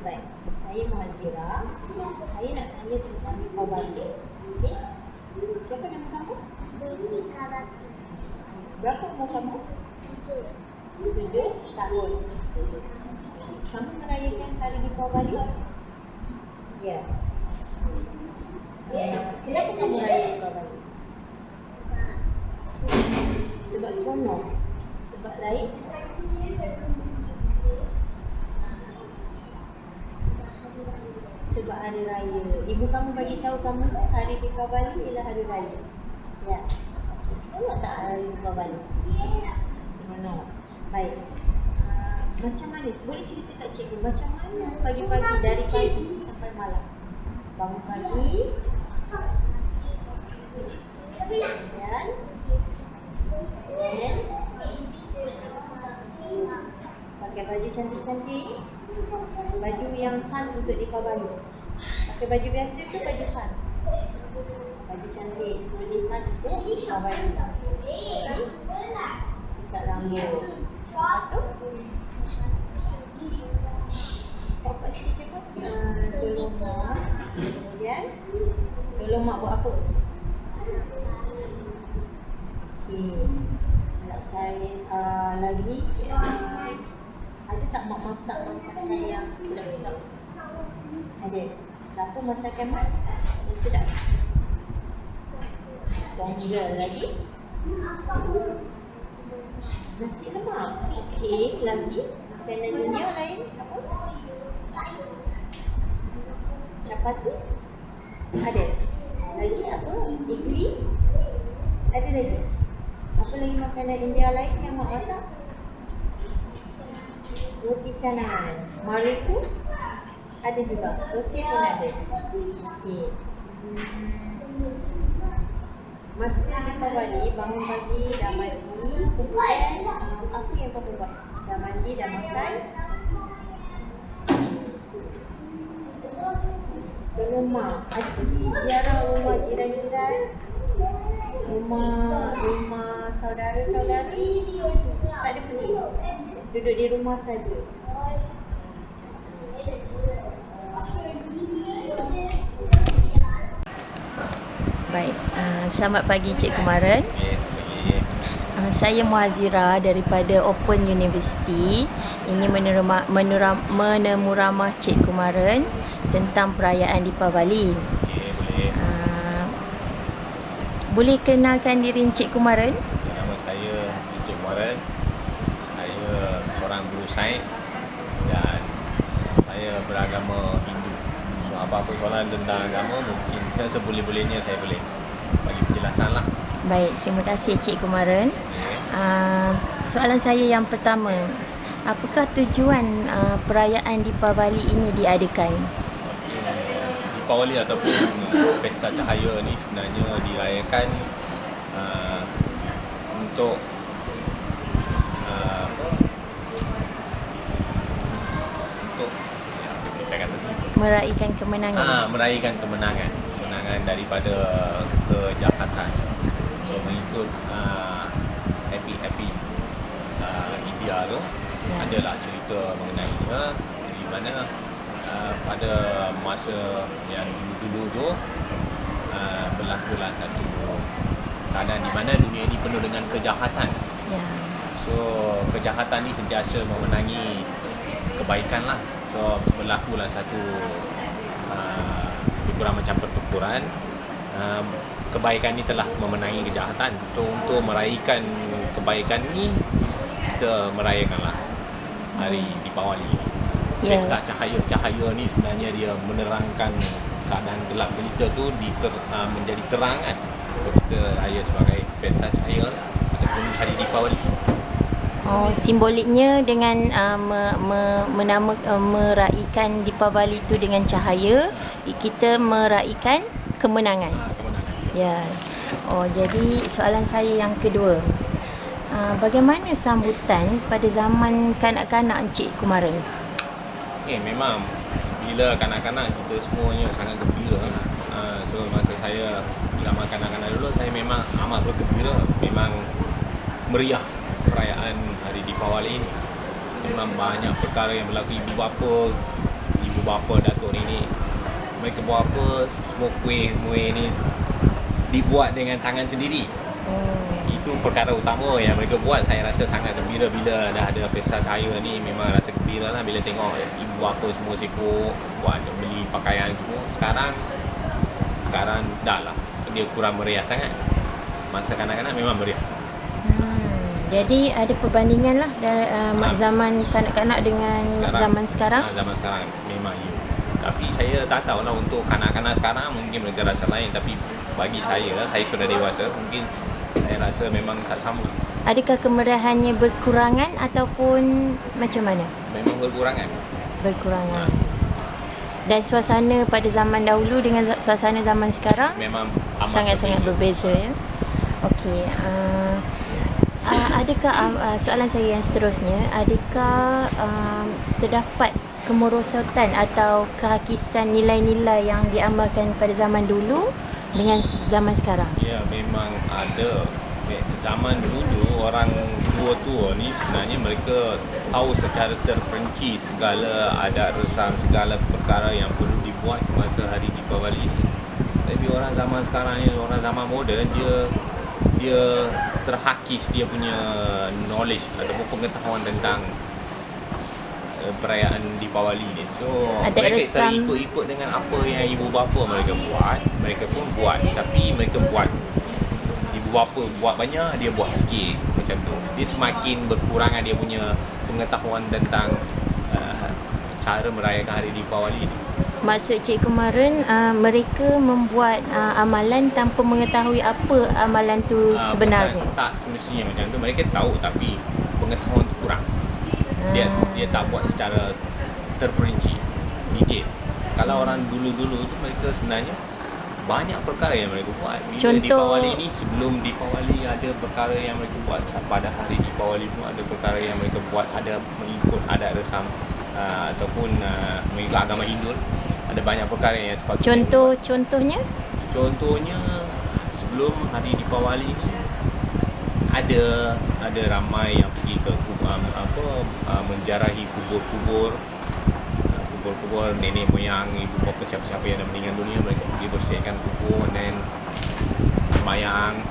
Baik, saya Muhazira. Saya nak tanya tentang Deepavali. Okey. Siapa nama kamu? Desi Karati. Berapa umur kamu? 7 tahun. Kamu merayakan hari Deepavali? Ya. Kenapa kamu raya Deepavali? Sebab seronok. Sebab lain? Sebab hari raya. Ibu kamu bagi tahu kamu hari Deepavali ialah hari raya. Ya. Okey, seronok tak hari Deepavali? Seronok. Baik. Macam mana? Boleh cerita kat cikgu macam mana pagi-pagi dari pagi sampai malam? Bangun pagi. Dan pakai baju cantik-cantik. Baju yang khas untuk Deepavali. Pakai baju biasa tu baju khas. Baju cantik, baju khas untuk Deepavali. Sikat rambut. Lepas tu kau kat sini cakap tolong mak. Kemudian tolong mak buat apa? Okey. Nak tanya lagi ada tak mak masak masakan yang sedap-sedap? Ada. Apa masakan mak yang sedap? Ponggel lagi. Nasi lemak. Okey, lagi makanan dunia lain apa? Chapati? Ada. Lagi apa? Idli? Ada lagi. Apa lagi makanan India lain yang mak masak? Roti canai. Mariku? Ada juga. Dosa pun ada. Okey. Masa Deepavali, bangun pagi, dah mandi. Kemudian apa yang kau buat? Dah mandi, dah makan. Tolong mak. Ada pergi ziarah rumah jiran-jiran, rumah saudara-saudari. Tak ada pergi. Duduk di rumah saja. Baik, selamat pagi Cikgu Maren. Saya Muhazira daripada Open University. Ingin menemu ramah Cikgu Maren tentang perayaan Deepavali. Boleh kenalkan diri Cikgu Maren? Nama saya Cikgu Maren. Saya seorang guru sains dan saya beragama Hindu. So, apa-apa soalan tentang agama mungkin seboleh-bolehnya saya boleh bagi penjelasan lah. Baik, terima kasih Cikgu Maren. Soalan saya yang pertama, apakah tujuan perayaan Deepavali ini diadakan? Deepavali ataupun Pesta Cahaya ni sebenarnya dirayakan untuk meraihkan kemenangan. Meraihkan kemenangan daripada kejahatan. So mengikut happy India tu, adalah cerita mengenainya di mana pada masa yang dulu tu berlakulah satu keadaan di mana dunia ini penuh dengan kejahatan. So kejahatan ni sentiasa memenangi kebaikan lah. So berlakulah satu lebih kurang macam pertempuran. Kebaikan ni telah memenangi kejahatan. So untuk meraihkan kebaikan ni, kita merayakanlah hari Deepavali. Pesta cahaya ni sebenarnya dia menerangkan keadaan gelap gelita tu menjadi terang kan. So kita raya sebagai Pesta Cahaya ataupun hari Deepavali. Simboliknya dengan meraihkan Deepavali itu dengan cahaya, kita meraihkan kemenangan. Ya. Jadi soalan saya yang kedua. Bagaimana sambutan pada zaman kanak-kanak Cikgu Maren? Memang bila kanak-kanak kita semuanya sangat gembira. So masa saya zaman kanak-kanak dulu, saya memang amat bergembira. Memang meriah perayaan hari Deepavali ini. Memang banyak perkara yang berlaku. Ibu ibu bapa, datuk ni mereka buat apa, semua kuih ni dibuat dengan tangan sendiri. Itu perkara utama yang mereka buat. Saya rasa sangat gembira bila dah ada pesta cahaya ni. Memang rasa gembira lah bila tengok ibu bapa semua sibuk buat beli pakaian semua. Sekarang dah lah, dia kurang meriah sangat. Masa kanak-kanak memang meriah. Jadi ada perbandingan lah dari zaman kanak-kanak dengan zaman sekarang. Zaman sekarang memang ya. Tapi saya tak tahu lah untuk kanak-kanak sekarang mungkin mereka rasa lain. Tapi bagi saya sudah dewasa, mungkin saya rasa memang tak sama. Adakah kemeriahannya berkurangan ataupun macam mana? Memang berkurangan. Berkurangan. Dan suasana pada zaman dahulu dengan suasana zaman sekarang memang amat sangat-sangat berbeza ya. Okey. Adakah soalan saya yang seterusnya, adakah terdapat kemerosotan atau kehakisan nilai-nilai yang diamalkan pada zaman dulu dengan zaman sekarang? Ya, memang ada. Zaman dulu orang tua-tua ni sebenarnya mereka tahu secara terperinci segala adat resam, segala perkara yang perlu dibuat masa hari Deepawali ni. Tapi orang zaman sekarang ni, orang zaman moden, dia terhakis dia punya knowledge ataupun pengetahuan tentang perayaan Deepawali ni. So mereka terikut-ikut dengan apa yang ibu bapa mereka buat, mereka pun buat. Tapi mereka buat, ibu bapa buat banyak, dia buat sikit, macam tu. Dia semakin berkurangan dia punya pengetahuan tentang cara merayakan hari Deepawali ni. Maksud Cik kemarin mereka membuat amalan tanpa mengetahui apa amalan tu sebenarnya. Tak semestinya macam tu. Mereka tahu tapi pengetahuan tu kurang. Dia tak buat secara terperinci, detail. Kalau orang dulu-dulu tu mereka sebenarnya banyak perkara yang mereka buat. Bila Deepawali ni, sebelum Deepawali ada perkara yang mereka buat. Pada hari Deepawali pun ada perkara yang mereka buat. Ada mengikut adat resam ataupun mengikut agama Hindu. Ada banyak perkara yang sepatutnya Contohnya sebelum hari Deepawali ni ada ramai yang pergi ke menziarahi kubur-kubur nenek moyang, ibu bapa, siapa-siapa yang dah meninggal dunia. Mereka pergi bersihkan kubur dan sembahyang.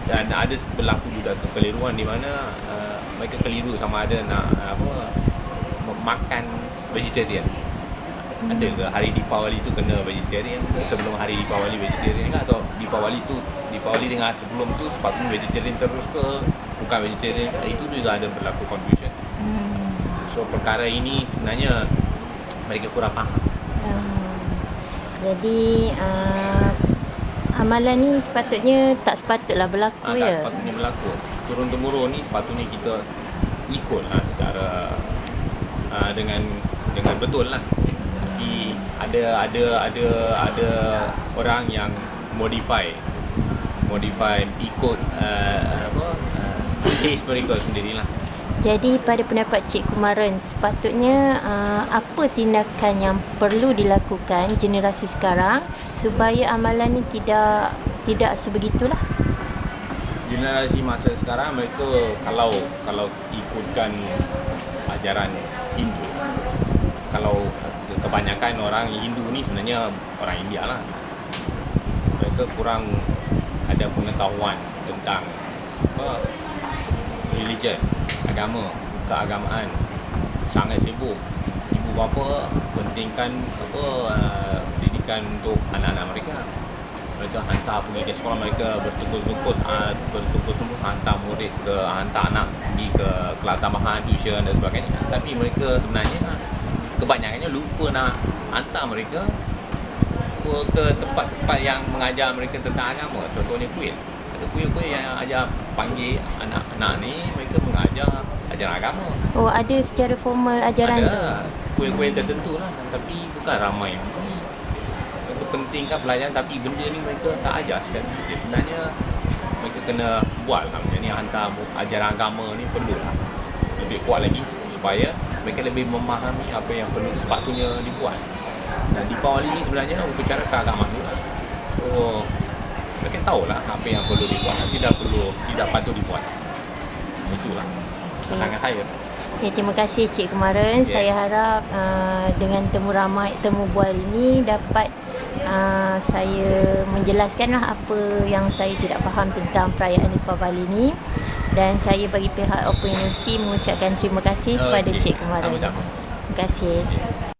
Dan ada berlaku juga kekeliruan di mana mereka keliru sama ada nak makan vegetarian. Ada ke hari Deepawali tu kena vegetarian ke? Sebelum hari Deepawali vegetarian ke? Atau Deepawali dengan sebelum tu sepatutnya vegetarian terus ke? Bukan vegetarian ke? Itu juga ada berlaku confusion. So perkara ini sebenarnya mereka kurang faham. Jadi amalan ni sepatutnya tak sepatutlah berlaku Tak sepatutnya berlaku. Turun-temurun ni sepatutnya kita ikutlah secara dengan betul lah. Tapi ada orang yang modify ikut taste mereka sendirilah. Jadi pada pendapat Cik Kumaran, sepatutnya apa tindakan yang perlu dilakukan generasi sekarang supaya amalan ni tidak sebegitulah? Generasi masa sekarang mereka kalau ikutkan ajaran Hindu, kalau kebanyakan orang Hindu ni sebenarnya orang India lah, mereka kurang ada pengetahuan tentang religion, agama, keagamaan. Sangat sibuk. Ibu bapa pentingkan pendidikan untuk anak-anak mereka. Mereka hantar pergi ke sekolah, mereka bertukus-tukus hantar murid hantar anak pergi ke kelas tambahan, tuition dan sebagainya. Tapi mereka sebenarnya kebanyakannya lupa nak hantar mereka ke tempat-tempat yang mengajar mereka tentang agama. Contohnya kuil. Ada kuil-kuil yang ajar panggil anak-anak ni, mereka mengajar ajaran agama. Oh, ada secara formal ajaran tu? Ada kuil-kuil tertentu lah. Tapi bukan ramai. Mereka pentingkan pelajaran, tapi benda ni mereka tak ajar secara detail. Sebenarnya mereka kena buat lah macam ni, hantar ajaran agama ni perlulah lebih kuat lagi supaya mereka lebih memahami apa yang perlu sepatutnya dibuat. Dan Deepawali ni sebenarnya upacara keagamaan juga. So mereka tahulah apa yang perlu dibuat dan tidak patut dibuat. Itulah pandangan saya. Okay, terima kasih Cik kemarin. Yeah. Saya harap dengan temu bual ini dapat saya menjelaskanlah apa yang saya tidak faham tentang perayaan Deepavali ini, dan saya bagi pihak Open University mengucapkan terima kasih kepada Cik kemarin. Sama-sama. Terima kasih.